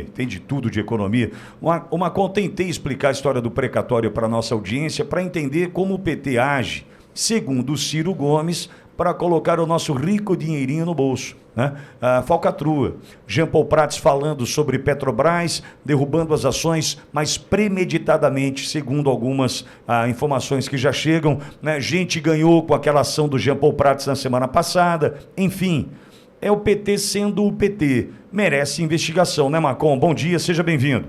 tem de tudo de economia. Macon, tentei explicar a história do precatório para a nossa audiência para entender como o PT age, segundo o Ciro Gomes, para colocar o nosso rico dinheirinho no bolso, né? A falcatrua. Jean Paul Prats falando sobre Petrobras, derrubando as ações, mas premeditadamente, segundo algumas informações que já chegam, né? Gente ganhou com aquela ação do Jean Paul Prats na semana passada, enfim. É o PT sendo o PT. Merece investigação, né, Macon? Bom dia, seja bem-vindo.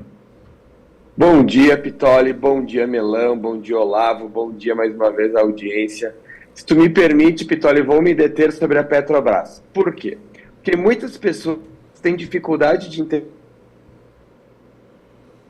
Bom dia, Pitoli. Bom dia, Melão. Bom dia, Olavo. Bom dia mais uma vez à audiência. Se tu me permite, Pitoli, vou me deter sobre a Petrobras. Por quê? Porque muitas pessoas têm dificuldade de entender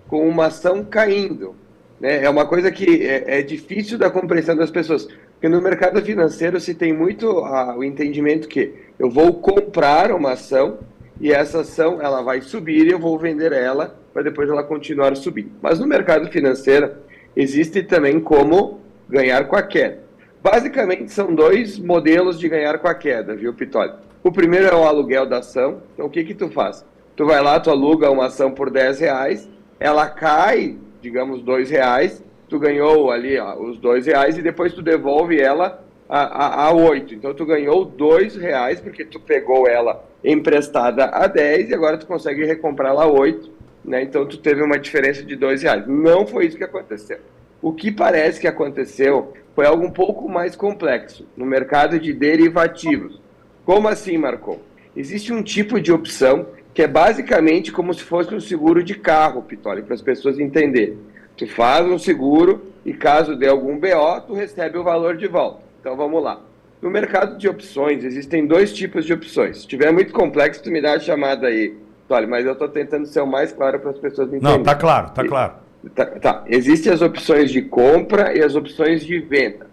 com uma ação caindo, né? É uma coisa que é difícil da compreensão das pessoas. Porque no mercado financeiro se tem muito o entendimento que eu vou comprar uma ação e essa ação ela vai subir e eu vou vender ela para depois ela continuar subindo. Mas no mercado financeiro existe também como ganhar com a queda. Basicamente são dois modelos de ganhar com a queda, viu, Pitoli? O primeiro é o aluguel da ação. Então o que tu faz? Tu vai lá, tu aluga uma ação por R$10, ela cai, digamos, R$2, tu ganhou ali os R$2 e depois tu devolve ela a 8. Então tu ganhou R$2 porque tu pegou ela emprestada a 10 e agora tu consegue recomprá-la a 8, né? Então tu teve uma diferença de R$2. Não foi isso que aconteceu. O que parece que aconteceu foi algo um pouco mais complexo no mercado de derivativos. Como assim, Marcon? Existe um tipo de opção que é basicamente como se fosse um seguro de carro, Pitoli, para as pessoas entenderem. Tu faz um seguro e caso dê algum BO, tu recebe o valor de volta. Então vamos lá. No mercado de opções, existem dois tipos de opções. Se estiver muito complexo, tu me dá a chamada aí, Pitoli, mas eu estou tentando ser o mais claro para as pessoas entenderem. Não, tá claro, tá claro. Tá. Existem as opções de compra e as opções de venda.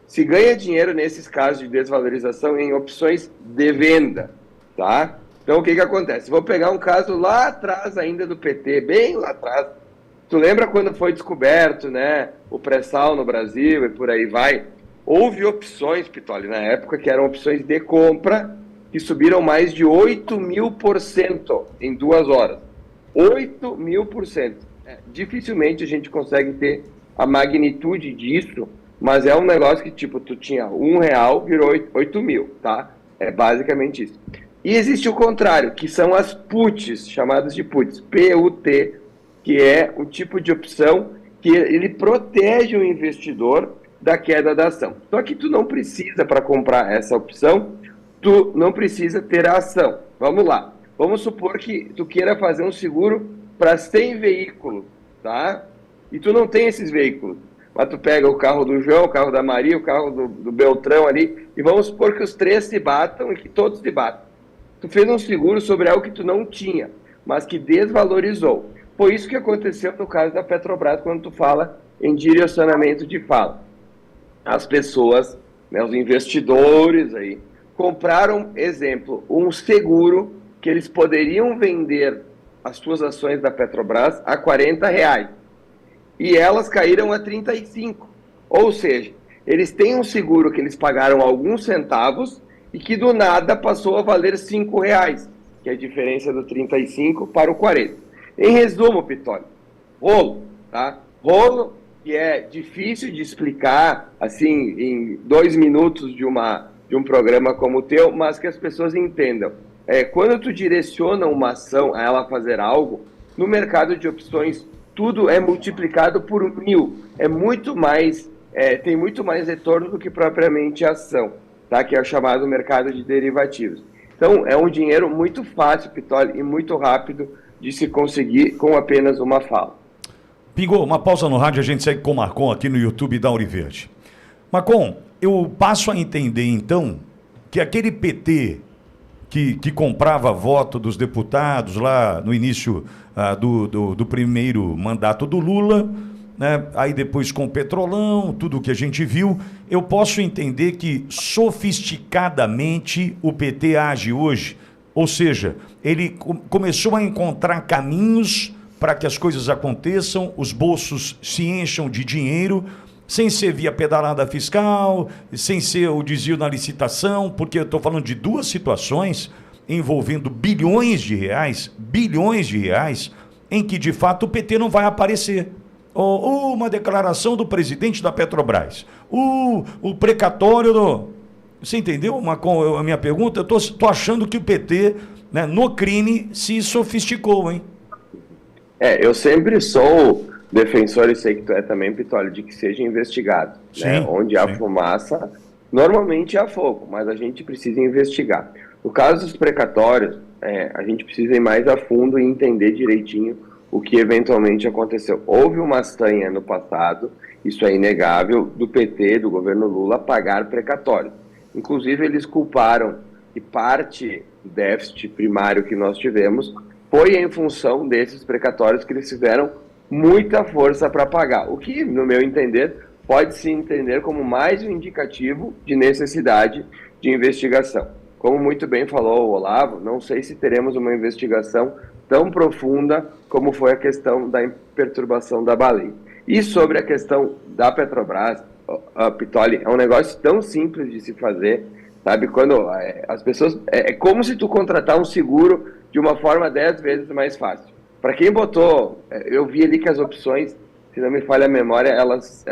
Se ganha dinheiro nesses casos de desvalorização em opções de venda, tá? Então o que acontece? Vou pegar um caso lá atrás ainda do PT, bem lá atrás. Tu lembra quando foi descoberto, né, o pré-sal no Brasil e por aí vai? Houve opções, Pitoli, na época que eram opções de compra que subiram mais de 8.000% em 2 horas. 8.000%. Dificilmente a gente consegue ter a magnitude disso, mas é um negócio que, tipo, tu tinha R$1, virou 8.000, tá? É basicamente isso. E existe o contrário, que são as puts, chamadas de puts, P-U-T, que é um tipo de opção que ele protege o investidor da queda da ação. Só que tu não precisa, para comprar essa opção, tu não precisa ter a ação. Vamos lá. Vamos supor que tu queira fazer um seguro para 100 veículos, tá? E tu não tem esses veículos. Mas tu pega o carro do João, o carro da Maria, o carro do Beltrão ali, e vamos supor que os 3 se batam e que todos se batam. Tu fez um seguro sobre algo que tu não tinha, mas que desvalorizou. Foi isso que aconteceu no caso da Petrobras, quando tu fala em direcionamento de fala. As pessoas, né, os investidores aí, compraram, exemplo, um seguro que eles poderiam vender as suas ações da Petrobras a R$40 e elas caíram a 35. Ou seja, eles têm um seguro que eles pagaram alguns centavos e que do nada passou a valer R$5, que é a diferença do 35 para o 40. Em resumo, Pitoli, rolo, tá? Rolo que é difícil de explicar assim em 2 minutos de um programa como o teu, mas que as pessoas entendam. Quando tu direciona uma ação a ela fazer algo, no mercado de opções, tudo é multiplicado por 1.000. É muito mais, tem muito mais retorno do que propriamente a ação, tá? Que é o chamado mercado de derivativos. Então, é um dinheiro muito fácil, Pitoli, e muito rápido de se conseguir com apenas uma fala. Pingou, uma pausa no rádio, a gente segue com o Marcon aqui no YouTube da Auriverde. Marcon, eu passo a entender, então, que aquele PT que comprava voto dos deputados lá no início do primeiro mandato do Lula, né? Aí depois com o Petrolão, tudo o que a gente viu, eu posso entender que sofisticadamente o PT age hoje, ou seja, ele começou a encontrar caminhos para que as coisas aconteçam, os bolsos se encham de dinheiro, sem ser via pedalada fiscal, sem ser o desvio na licitação, porque eu estou falando de 2 situações envolvendo bilhões de reais, em que de fato o PT não vai aparecer. Uma declaração do presidente da Petrobras, o precatório do... Você entendeu a minha pergunta? Eu tô achando que o PT, né, no crime, se sofisticou, hein? Eu sempre sou defensor, e sei que tu é também, Pitoli, de que seja investigado. Sim, né? Onde há fumaça, normalmente há fogo, mas a gente precisa investigar. No caso dos precatórios, a gente precisa ir mais a fundo e entender direitinho o que eventualmente aconteceu. Houve uma sanha no passado, isso é inegável, do PT, do governo Lula, pagar precatórios. Inclusive, eles culparam que parte do déficit primário que nós tivemos foi em função desses precatórios que eles tiveram muita força para pagar. O que, no meu entender, pode se entender como mais um indicativo de necessidade de investigação. Como muito bem falou o Olavo, não sei se teremos uma investigação tão profunda como foi a questão da perturbação da baleia. E sobre a questão da Petrobras, Pitoli, é um negócio tão simples de se fazer, sabe? Quando as pessoas... É como se tu contratar um seguro de uma forma 10 vezes mais fácil. Para quem botou... eu vi ali que as opções, se não me falha a memória, elas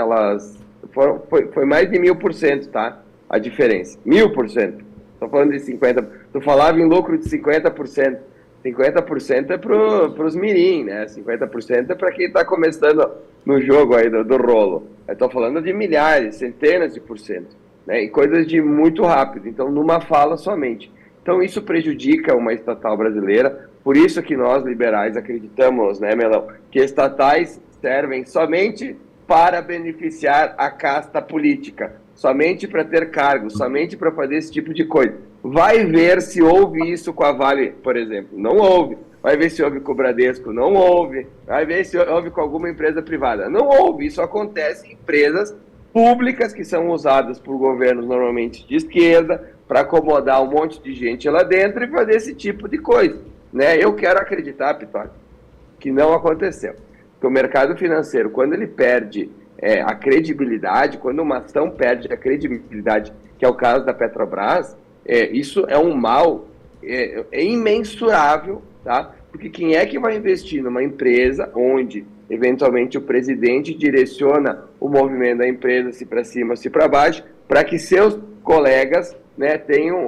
foi mais de 1000%, tá? A diferença. 1000%. Estou falando de 50%. Tu falava em lucro de 50%. 50% é para os mirim, né? 50% é para quem está começando no jogo aí do rolo. Estou falando de milhares, centenas de porcento, né? E coisas de muito rápido. Então, numa fala somente. Então, isso prejudica uma estatal brasileira. Por isso que nós, liberais, acreditamos, né, Melão, que estatais servem somente para beneficiar a casta política, somente para ter cargos, somente para fazer esse tipo de coisa. Vai ver se houve isso com a Vale, por exemplo. Não houve. Vai ver se houve com o Bradesco. Não houve. Vai ver se houve com alguma empresa privada. Não houve. Isso acontece em empresas públicas que são usadas por governos normalmente de esquerda para acomodar um monte de gente lá dentro e fazer esse tipo de coisa. Né? Eu quero acreditar, Pitoli, que não aconteceu. Que o mercado financeiro, quando ele perde a credibilidade, quando uma ação perde a credibilidade, que é o caso da Petrobras, isso é um mal imensurável, tá? Porque quem é que vai investir numa empresa onde, eventualmente, o presidente direciona o movimento da empresa, se para cima, se para baixo, para que seus colegas, né, tenham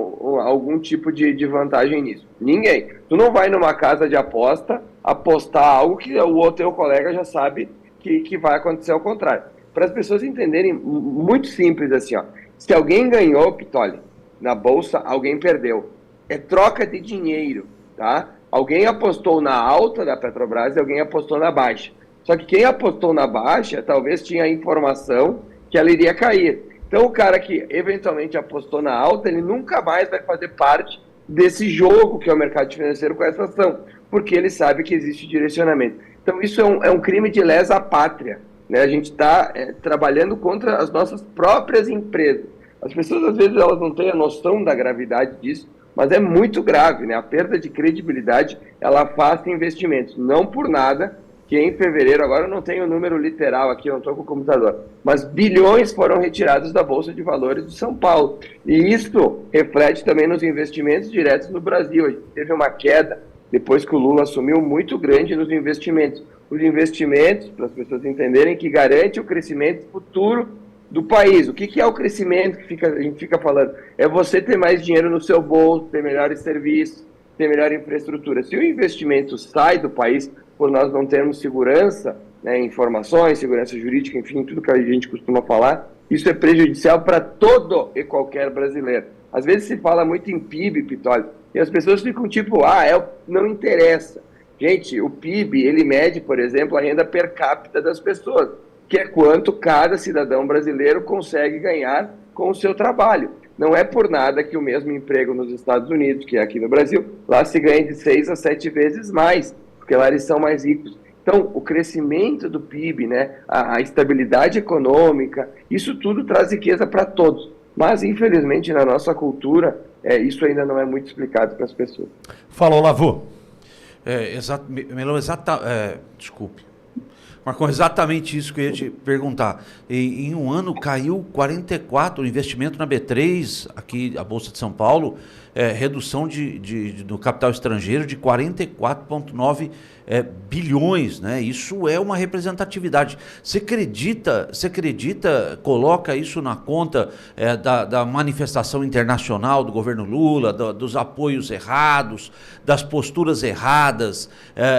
algum tipo de vantagem nisso? Ninguém. Tu não vai numa casa de aposta apostar algo que o teu colega já sabe que vai acontecer ao contrário. Para as pessoas entenderem, muito simples assim, ó. Se alguém ganhou, Pitoli, na bolsa, alguém perdeu. É troca de dinheiro, tá? Alguém apostou na alta da Petrobras e alguém apostou na baixa. Só que quem apostou na baixa, talvez tinha a informação que ela iria cair. Então o cara que eventualmente apostou na alta, ele nunca mais vai fazer parte desse jogo que é o mercado financeiro com essa ação, porque ele sabe que existe direcionamento. Então isso é um crime de lesa pátria, né? A gente está trabalhando contra as nossas próprias empresas. As pessoas, às vezes, elas não têm a noção da gravidade disso, mas é muito grave, né? A perda de credibilidade, ela afasta investimentos. Não por nada que em fevereiro, agora eu não tenho o número literal aqui, eu não estou com o computador, mas bilhões foram retirados da Bolsa de Valores de São Paulo. E isso reflete também nos investimentos diretos no Brasil. A gente teve uma queda, depois que o Lula assumiu, muito grande nos investimentos. Os investimentos, para as pessoas entenderem, que garante o crescimento futuro do país. O que é o crescimento que a gente fica falando? É você ter mais dinheiro no seu bolso, ter melhores serviços, ter melhor infraestrutura. Se o investimento sai do país, por nós não termos segurança, né, informações, segurança jurídica, enfim, tudo que a gente costuma falar, isso é prejudicial para todo e qualquer brasileiro. Às vezes se fala muito em PIB, Pitoli, e as pessoas ficam tipo, não interessa. Gente, o PIB, ele mede, por exemplo, a renda per capita das pessoas, que é quanto cada cidadão brasileiro consegue ganhar com o seu trabalho. Não é por nada que o mesmo emprego nos Estados Unidos, que é aqui no Brasil, lá se ganha de 6 a 7 vezes mais, porque lá eles são mais ricos. Então, o crescimento do PIB, né, a estabilidade econômica, isso tudo traz riqueza para todos. Mas, infelizmente, na nossa cultura, isso ainda não é muito explicado para as pessoas. Fala, Olavo. Desculpe. Marcão, exatamente isso que eu ia te perguntar. Em um ano caiu 44% o investimento na B3, aqui a Bolsa de São Paulo, redução do capital estrangeiro de 44,9 bilhões, né? Isso é uma representatividade. Você acredita, coloca isso na conta da manifestação internacional do governo Lula, dos apoios errados, das posturas erradas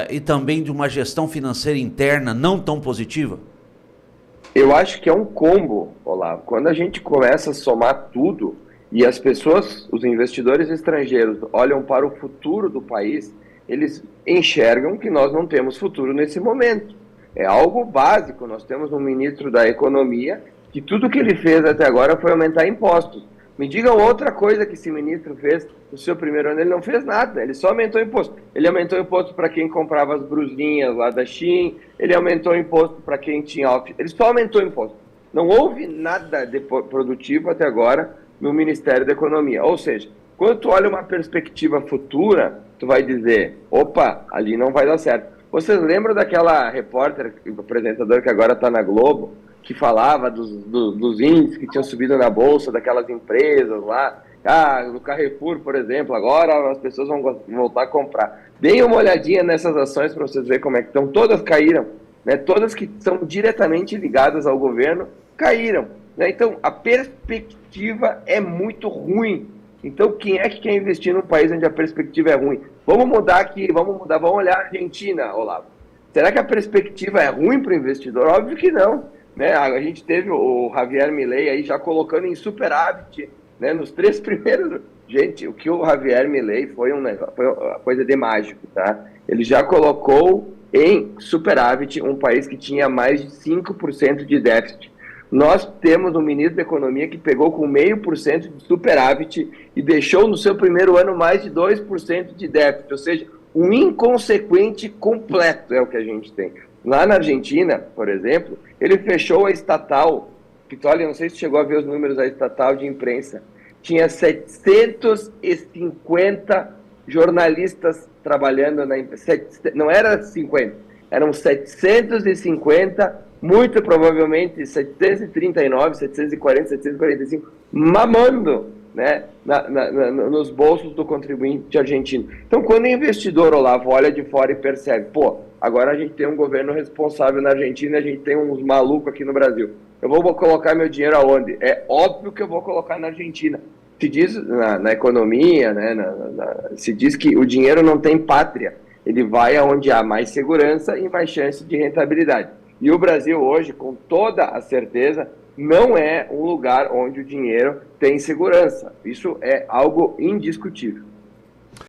e também de uma gestão financeira interna não tão positiva? Eu acho que é um combo, Olavo. Quando a gente começa a somar tudo e as pessoas, os investidores estrangeiros, olham para o futuro do país, eles enxergam que nós não temos futuro nesse momento. É algo básico. Nós temos um ministro da Economia que tudo que ele fez até agora foi aumentar impostos. Me digam outra coisa que esse ministro fez no seu primeiro ano. Ele não fez nada, ele só aumentou imposto. Ele aumentou imposto para quem comprava as brusinhas lá da Shein, ele aumentou imposto para quem tinha office, ele só aumentou imposto. Não houve nada de produtivo até agora no Ministério da Economia. Ou seja, quando tu olha uma perspectiva futura, tu vai dizer, opa, ali não vai dar certo. Vocês lembram daquela repórter, apresentadora que agora está na Globo, que falava dos índices que tinham subido na bolsa, daquelas empresas lá, do Carrefour, por exemplo, agora as pessoas vão voltar a comprar. Deem uma olhadinha nessas ações para vocês verem como é que estão. Todas caíram, né? Todas que são diretamente ligadas ao governo caíram, né? Então, a perspectiva é muito ruim. Então, quem é que quer investir num país onde a perspectiva é ruim? Vamos mudar aqui, vamos olhar a Argentina, Olavo. Será que a perspectiva é ruim para o investidor? Óbvio que não. Né? A gente teve o Javier Milei aí já colocando em superávit, né? Nos 3 primeiros... Gente, o que o Javier Milei foi uma coisa de mágico, tá? Ele já colocou em superávit um país que tinha mais de 5% de déficit. Nós temos um ministro da Economia que pegou com 0,5% de superávit e deixou no seu primeiro ano mais de 2% de déficit, ou seja, um inconsequente completo é o que a gente tem. Lá na Argentina, por exemplo, ele fechou a estatal, que olha, não sei se chegou a ver os números da estatal de imprensa, tinha 750 jornalistas trabalhando na imprensa, não era 50, eram 750, muito provavelmente 739, 740, 745, mamando, né, nos bolsos do contribuinte argentino. Então, quando o investidor, Olavo, olha de fora e percebe, agora a gente tem um governo responsável na Argentina e a gente tem uns malucos aqui no Brasil. Eu vou colocar meu dinheiro aonde? É óbvio que eu vou colocar na Argentina. Se diz na economia, né, se diz que o dinheiro não tem pátria. Ele vai aonde há mais segurança e mais chance de rentabilidade. E o Brasil hoje, com toda a certeza, não é um lugar onde o dinheiro tem segurança. Isso é algo indiscutível.